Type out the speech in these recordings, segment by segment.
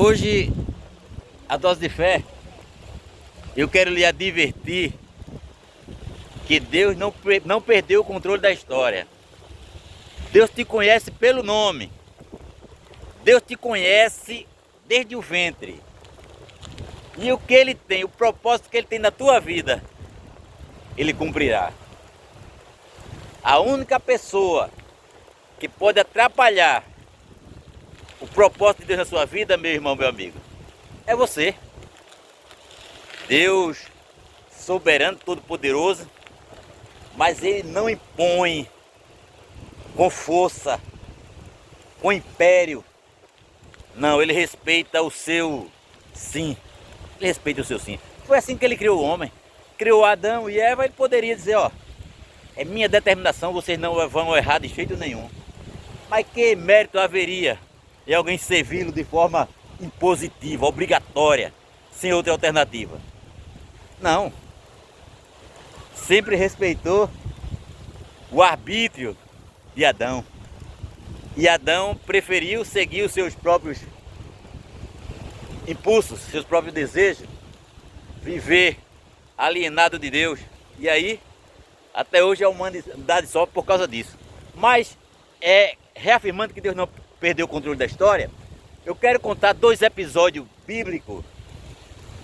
Hoje, a dose de fé, eu quero lhe advertir que Deus não perdeu o controle da história. Deus te conhece pelo nome. Deus te conhece desde o ventre. E o que Ele tem, o propósito que Ele tem na tua vida, Ele cumprirá. A única pessoa que pode atrapalhar o propósito de Deus na sua vida, meu irmão, meu amigo, é você. Deus, soberano, todo-poderoso, mas Ele não impõe com força, com império. Não, Ele respeita o seu sim. Ele respeita o seu sim. Foi assim que Ele criou o homem. Criou Adão e Eva, Ele poderia dizer, ó, é minha determinação, vocês não vão errar de jeito nenhum. Mas que mérito haveria em alguém servi-lo de forma impositiva, obrigatória, sem outra alternativa? Não. Sempre respeitou o arbítrio de Adão. E Adão preferiu seguir os seus próprios impulsos, seus próprios desejos, viver alienado de Deus. E aí, até hoje a humanidade sofre por causa disso. Mas, reafirmando que Deus não perdeu o controle da história, eu quero contar 2 episódios bíblicos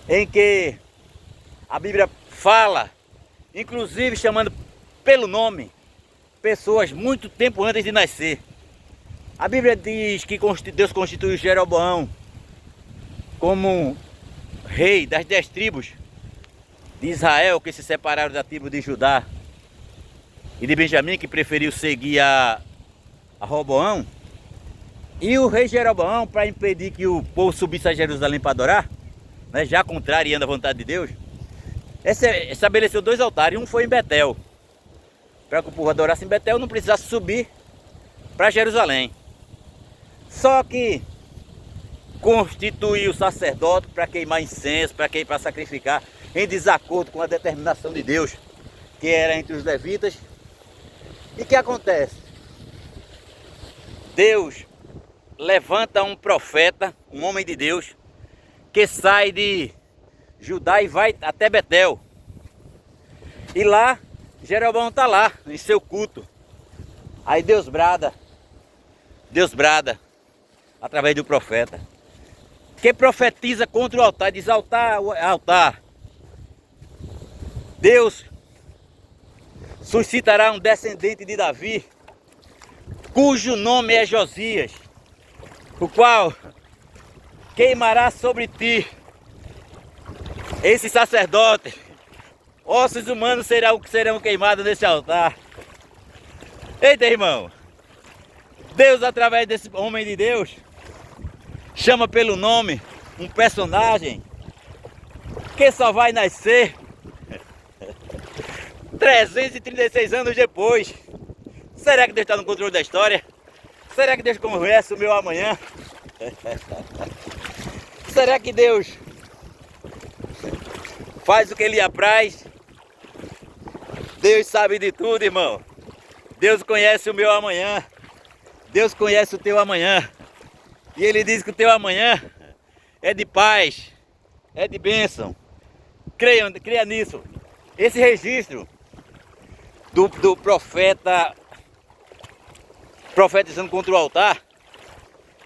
em que a Bíblia fala, inclusive chamando pelo nome, pessoas muito tempo antes de nascer. A Bíblia diz que Deus constituiu Jeroboão como rei das 10 tribos de Israel, que se separaram da tribo de Judá e de Benjamim, que preferiu seguir a Roboão. E o rei Jeroboão, para impedir que o povo subisse a Jerusalém para adorar, né, já contrariando a vontade de Deus, estabeleceu 2 altares. Um foi em Betel, para que o povo adorasse em Betel, não precisasse subir para Jerusalém. Só que constituiu o sacerdote para queimar incenso, para sacrificar, em desacordo com a determinação de Deus, que era entre os levitas. E o que acontece? Deus levanta um profeta, um homem de Deus, que sai de Judá e vai até Betel. E lá, Jeroboão está lá, em seu culto. Aí Deus brada, através do profeta, que profetiza contra o altar, diz: altar, altar, Deus suscitará um descendente de Davi, cujo nome é Josias, o qual queimará sobre ti esse sacerdote. Ossos humanos serão queimados nesse altar. Eita, irmão, Deus, através desse homem de Deus, chama pelo nome um personagem que só vai nascer 336 anos depois. Será que Deus está no controle da história? Será que Deus conhece o meu amanhã? Será que Deus faz o que Ele apraz? Deus sabe de tudo, irmão. Deus conhece o meu amanhã. Deus conhece o teu amanhã. E Ele diz que o teu amanhã é de paz, é de bênção. Creia nisso. Esse registro do profeta profetizando contra o altar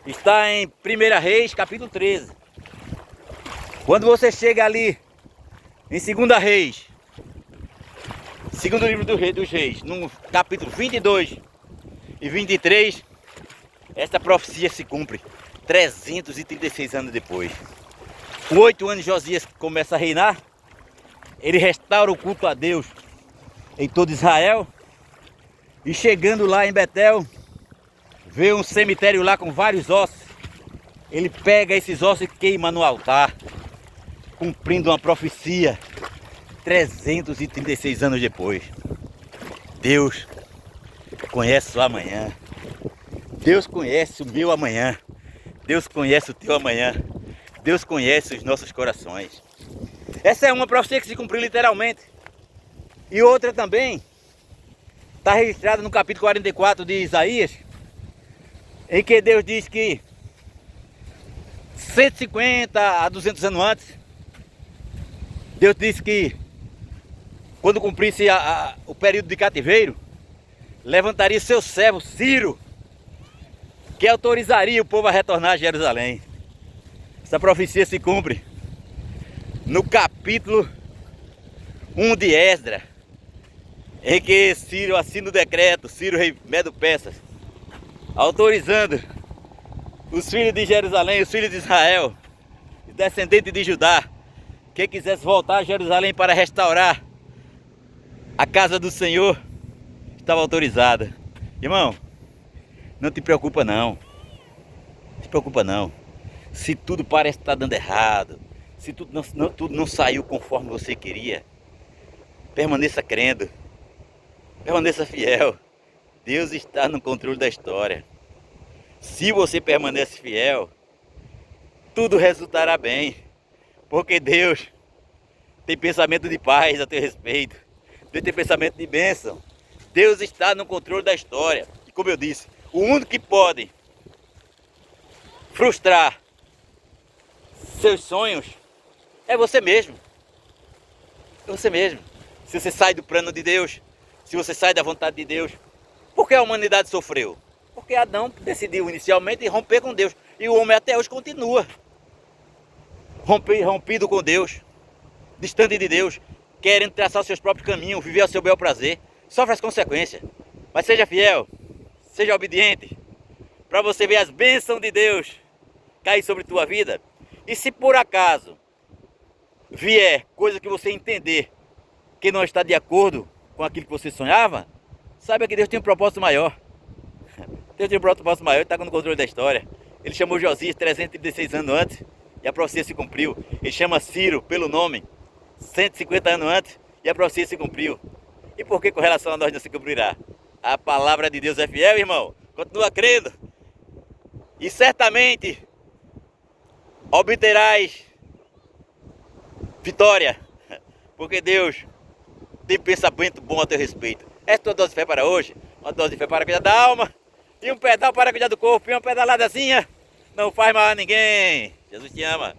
está em 1 Reis, capítulo 13. Quando você chega ali em 2 Reis, segundo livro dos Reis, no capítulo 22 e 23, esta profecia se cumpre 336 anos depois. Com 8 anos Josias começa a reinar. Ele restaura o culto a Deus em todo Israel. E chegando lá em Betel, vê um cemitério lá com vários ossos. Ele pega esses ossos e queima no altar, cumprindo uma profecia 336 anos depois. Deus conhece o amanhã. Deus conhece o meu amanhã. Deus conhece o teu amanhã. Deus conhece os nossos corações. Essa é uma profecia que se cumpriu literalmente. E outra também está registrada no capítulo 44 de Isaías, em que Deus diz que 150 a 200 anos antes, Deus disse que quando cumprisse o período de cativeiro, levantaria seu servo Ciro, que autorizaria o povo a retornar a Jerusalém. Essa profecia se cumpre no capítulo 1 de Esdras, em que Ciro assina o decreto, Ciro rei Medo-Persas, autorizando os filhos de Jerusalém, os filhos de Israel, descendentes de Judá, quem quisesse voltar a Jerusalém para restaurar a casa do Senhor, estava autorizada. Irmão, não te preocupa não. Não te preocupa não. Se tudo parece estar dando errado, se tudo não saiu conforme você queria, permaneça crendo. Permaneça fiel. Deus está no controle da história. Se você permanece fiel, tudo resultará bem. Porque Deus tem pensamento de paz a teu respeito. Deus tem pensamento de bênção. Deus está no controle da história. E como eu disse, o único que pode frustrar seus sonhos é você mesmo. É você mesmo. Se você sai do plano de Deus, se você sai da vontade de Deus. Por que a humanidade sofreu? Porque Adão decidiu inicialmente romper com Deus. E o homem até hoje continua rompido com Deus, distante de Deus, querendo traçar os seus próprios caminhos, viver ao seu bel prazer. Sofre as consequências. Mas seja fiel, seja obediente, para você ver as bênçãos de Deus cair sobre tua vida. E se por acaso vier coisa que você entender que não está de acordo com aquilo que você sonhava, saiba que Deus tem um propósito maior. Deus tem um propósito maior, Ele está no controle da história. Ele chamou Josias 336 anos antes e a profecia se cumpriu. Ele chama Ciro pelo nome 150 anos antes e a profecia se cumpriu. E por que com relação a nós não se cumprirá? A palavra de Deus é fiel, irmão. Continua crendo. E certamente obterás vitória. Porque Deus tem pensamento bom a teu respeito. Essa é a tua dose de fé para hoje. Uma dose de fé para cuidar da alma. E um pedal para cuidar do corpo. E uma pedaladazinha não faz mal a ninguém. Jesus te ama.